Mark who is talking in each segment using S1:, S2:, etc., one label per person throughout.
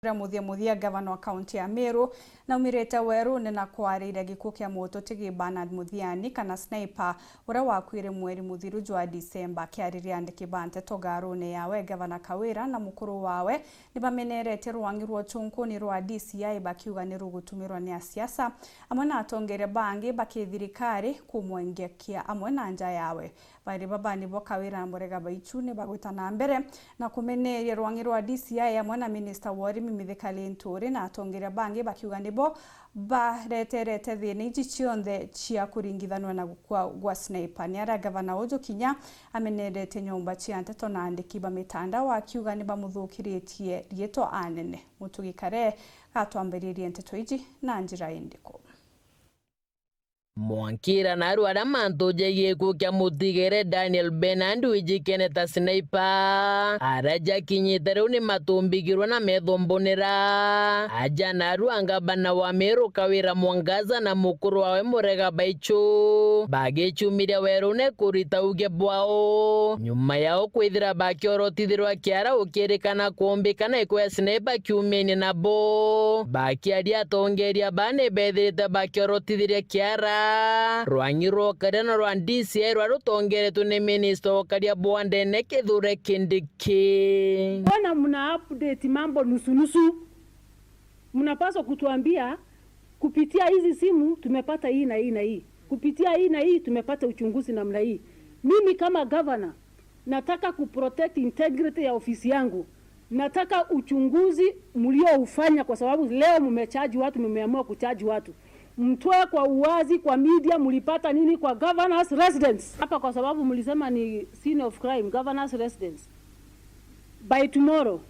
S1: Muthia gavana wa kaunti ya Meru na umirete weru na kwarire gikuo kia moto tigi Bernard Muthiani kana sniper ura wakwire mweri muthiru jwa December kiariria andiki bante togarune yawe gavana Kawîra na mukuru wawe NIBAMENERETIE RWANGI rwa UCHUNKUNI rwa DCI bakiuga ni rugutumirwa ni asiasa amwe na atongere bangi bakithirikari kumwengekia amwe na nja yawe bari babani bo Kawîra na murega BAICHU ni bagwitana mbere na kumeneria RWANGI rwa DCI amwe na minister wa LINTURI na atongere bangi bakiuga nibo bareterete thini iji cionthe cia kuringithanwa na gwa sniper ni ara gavana Ojo Kinya amenerete nyumba cia nteto na andiki ba mitandao akiuga ni bamuthukiritie rieto anene mutugikare gatwambiririe nteto iji na njira indiko
S2: Mwankira na arwara mantoje Yekie kia mutigere Daniel Benandu ijikene ta sniper araja kinyitere uni matumbigirwa na methombonera aja na Ngabana wa Meru Kawîra Mwangaza na mukuru wawe murega BAICHU bagichumiria werune kurita uge bwao nyuma yao kwithira bakiorotithirwa kiara ukirikana kuombikana ikwe sniper kiumeni nabo bakiaria tongeria bane bethirite bakiorotithiria kiara RWANGI rokare rwa DCI rwa rutongeretwe ni minister wakaria bwandene kithure KINDIKI.
S3: Mbona mna update mambo nusu? Mnapaswa kutuambia kupitia hizi simu tumepata hii na hii na hii. Kupitia hii na hii tumepata uchunguzi namna hii. Mimi kama governor nataka kuprotect integrity ya ofisi yangu. Nataka uchunguzi mlioufanya kwa sababu leo mmechaji watu, mmeamua kuchaji watu. Mtoe kwa uwazi kwa media mlipata nini kwa governor's residence. Hapa kwa sababu mlisema ni scene of crime, governor's residence. By tomorrow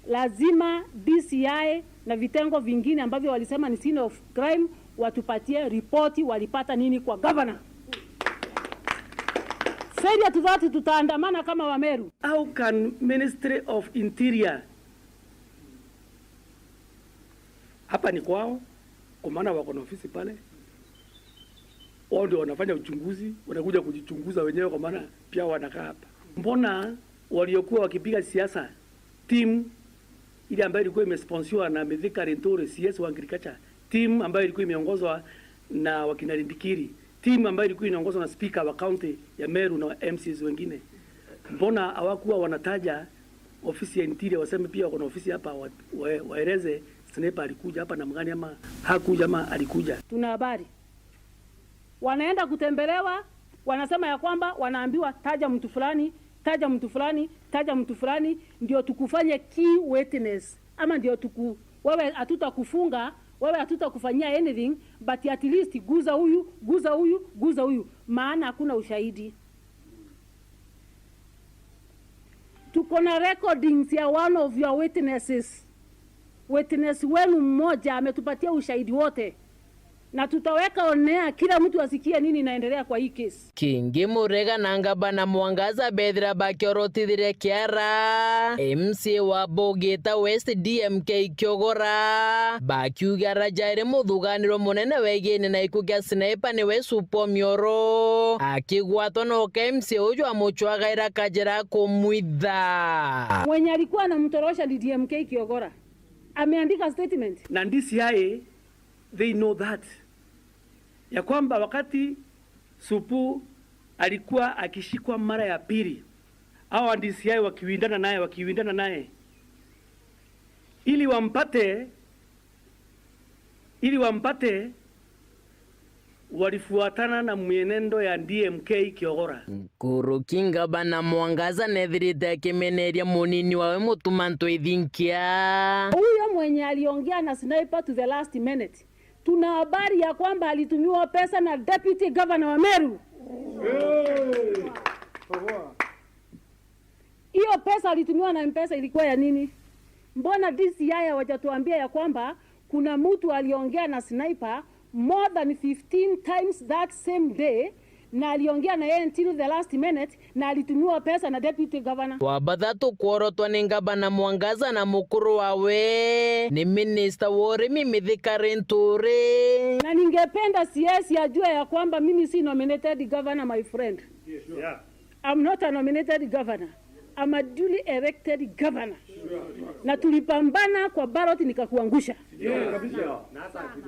S3: lazima DCI na vitengo vingine ambavyo walisema ni scene of crime watupatie ripoti walipata nini kwa governor. Failure to that tutaandamana kama Wameru.
S4: How can Ministry of Interior hapa ni kwao? Kwa maana wako na ofisi pale, wao ndio wanafanya uchunguzi, wanakuja kujichunguza wenyewe kwa maana pia wanakaa hapa. Mbona waliokuwa wakipiga siasa team ile ambayo ilikuwa imesponsorwa na LINTURI CS wa agriculture, team ambayo ilikuwa imeongozwa na wakina KIRI, team ambayo ilikuwa inaongozwa na speaker wa county ya Meru na MCs wengine, mbona hawakuwa wanataja ofisi ya Interior waseme pia wako na ofisi hapa, waeleze sniper alikuja hapa na mgani ama hakuja ama alikuja?
S3: Tuna habari wanaenda kutembelewa, wanasema ya kwamba wanaambiwa taja mtu fulani, taja mtu fulani, taja mtu fulani ndio tukufanye key witness, ama ndio wewe hatutakufunga, wewe hatutakufanyia anything but at least guza huyu, guza huyu, guza huyu, maana hakuna ushahidi. Tuko na recordings ya one of your witnesses. Witness wenu mmoja ametupatia ushahidi wote na tutaweka onea kila mtu asikie nini inaendelea kwa hii kesi.
S2: Kingi murega na Ngabana Mwangaza bethira bakiorotithire kiara MC wa Bogeta West DMK Kiogora bakiuga rajaire muthuganiro munene wegene na ikugia sniper ni we supo mioro akigwatwa no MC uju amuchwagaira kajera kumwitha
S3: mwenye alikuwa anamtorosha DMK Kiogora ameandika statement
S4: na DCI. They know that ya kwamba wakati Supu alikuwa akishikwa mara ya pili, hao DCI wakiwindana naye ili wampate walifuatana na mwenendo ya DMK Kiogora.
S2: Kuruki Ngabana Mwangaza nethirite kimeneria munini wawe mutumanto ithinkia
S3: huyo mwenye aliongea na sniper to the last minute. Tuna habari ya kwamba alitumiwa pesa na deputy governor wa Meru. Hiyo pesa alitumiwa na mpesa ilikuwa ya nini? Mbona DCI hawajatuambia ya kwamba kuna mtu aliongea na sniper more than 15 times that same day na aliongea na yeye until the last minute na alitumiwa pesa na deputy governor?
S2: Wabathatu kuorotwa ni Ngabana Mwangaza na mukuru wawe ni minister wa urimi Mithika LINTURI.
S3: Na ningependa CS ajue ya kwamba mimi si nominated governor, my friend.
S4: Yes, sure. Yeah.
S3: I'm not a nominated governor. I'm a duly elected governor. Na tulipambana kwa ballot nikakuangusha.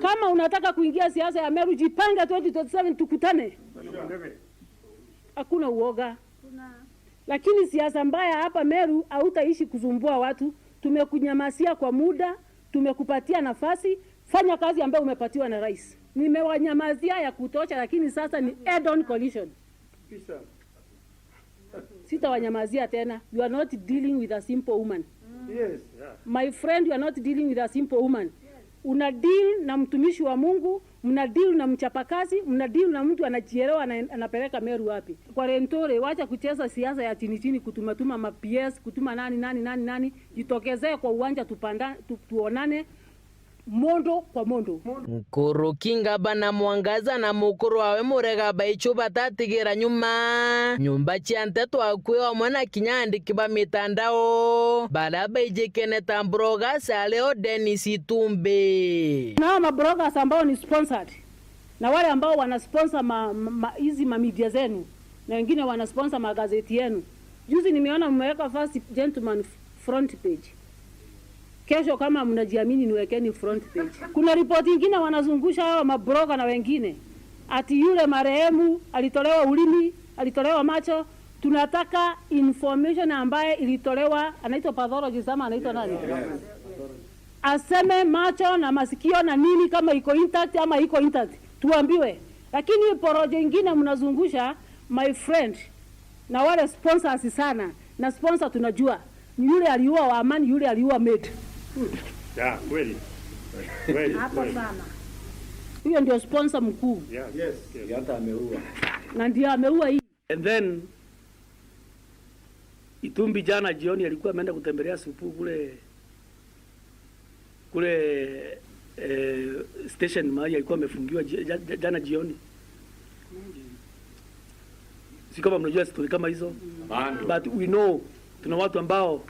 S3: Kama unataka kuingia siasa ya Meru, jipange 2027 tukutane. Hakuna uoga. Lakini siasa mbaya hapa Meru hautaishi kuzumbua watu. Tumekunyamasia kwa muda, tumekupatia nafasi, fanya kazi ambayo umepatiwa na rais. Nimewanyamazia ya kutosha, lakini sasa ni add-on collision. Sitawanyamazia tena. You are not dealing with a simple woman.
S5: Yes.
S3: My friend, you are not dealing with a simple woman. Una deal na mtumishi wa Mungu, mna deal na mchapakazi, mna deal na mtu anajielewa anapeleka Meru wapi. Kwa Linturi, wacha kucheza siasa ya chini chini, kutumatuma ma-PS, kutuma nani, jitokezee kwa uwanja tuonane mondo kwa mondo.
S2: Nkuru Ngabana mwangaza na mukuru wawe murega BAICHU batatigira nyumba chianteto akwe mwana kinyandiki ba mitandao bala baijekene tambroga saleo Dennis Itumbe
S3: na mabrogas ambao ni sponsored na wale ambao wana sponsor hizi media zenu na wengine wana sponsor magazeti yenu. Juzi nimeona mmeweka first gentleman front page. Kesho kama mnajiamini niwekeni front page. Kuna ripoti nyingine wanazungusha hao mabroga na wengine. Ati yule marehemu alitolewa ulimi, alitolewa macho. Tunataka information ambaye ilitolewa, anaitwa pathologist ama anaitwa nani? Aseme macho na masikio na nini kama iko intact ama iko intact. Tuambiwe. Lakini porojo nyingine mnazungusha, my friend, na wale sponsors sana. Na sponsor tunajua. Yule aliua wa Amani, yule aliua Med.
S5: Ya, kweli.
S3: Hapo sana. Huyo ndio sponsor mkuu.
S5: Yes. Hata ameua.
S3: Na ndio ameua hii.
S4: And then Itumbi jana jioni alikuwa ameenda kutembelea supu kule station mahali alikuwa amefungiwa jana jioni. Si kama mnajua story kama hizo. But we know tuna watu ambao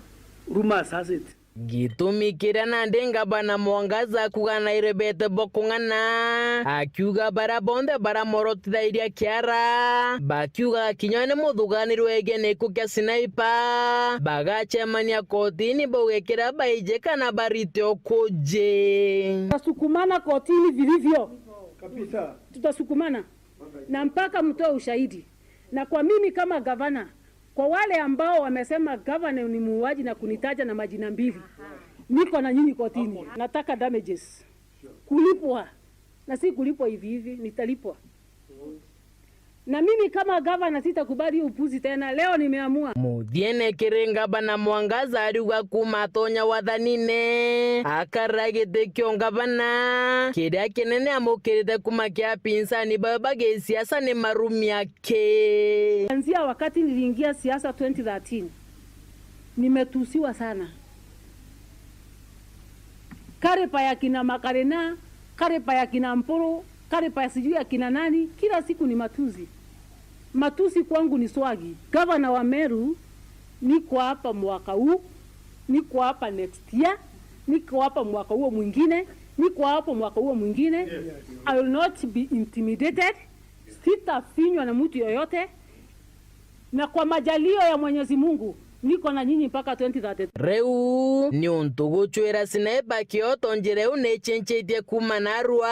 S4: rumors has it.
S2: Gitumikira na Ngabana mwangaza kugana irebete bokungana akiuga bara bonde bara morotida iria kiara bakiuga kinyane muthuganirwo egene kukya sniper bagachemania kotini bogekera baije kana barite okuje
S3: tutasukumana kotini vilivyo
S5: Kabisa.
S3: Tutasukumana na mpaka mtoe ushahidi. Na kwa mimi kama gavana, kwa wale ambao wamesema governor ni muuaji na kunitaja na majina mbili, niko na nyinyi kotini. Nataka damages. Kulipwa. Na si kulipwa hivi hivi, nitalipwa. Na mimi kama governor sitakubali upuzi tena. Leo nimeamua.
S2: Muthiene Ngabana mwangaza ariuga kumatonya wathanine akaragite kyo Ngabana kiria kinene amukirite kumakia pinsani babage siasa ni marumi yake.
S3: Kuanzia wakati niliingia siasa 2013 nimetusiwa sana. Karepa ya kina Makarena, karepa ya kina Mporo, karepa ya sijui ya kina nani, kila siku ni matusi. Matusi kwangu ni swagi. Gavana wa Meru, niko hapa mwaka huu, niko hapa next year, niko hapa mwaka huo mwingine, niko hapa mwaka huo mwingine. I will not be intimidated. Sitafinywa na mtu yoyote. Na kwa majalio ya Mwenyezi Mungu, niko na nyinyi mpaka 2030.
S2: Reu ni untuguchwira sniper kioto njireu nechenchetie kumanarwa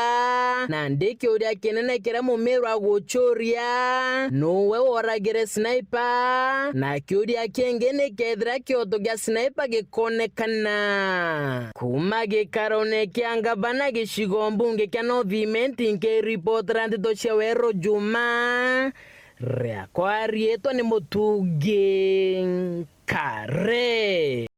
S2: na ndiki uria kinene kira mumirwa guchuria nowe woragire sniper na kiuria kengene kethira kioto gya sniper gikonekana kuma gikarone kia Ngabana gicigo mbunge kia North nke report randito cia Wero Juma rea kwa rieto ni mutugi kare.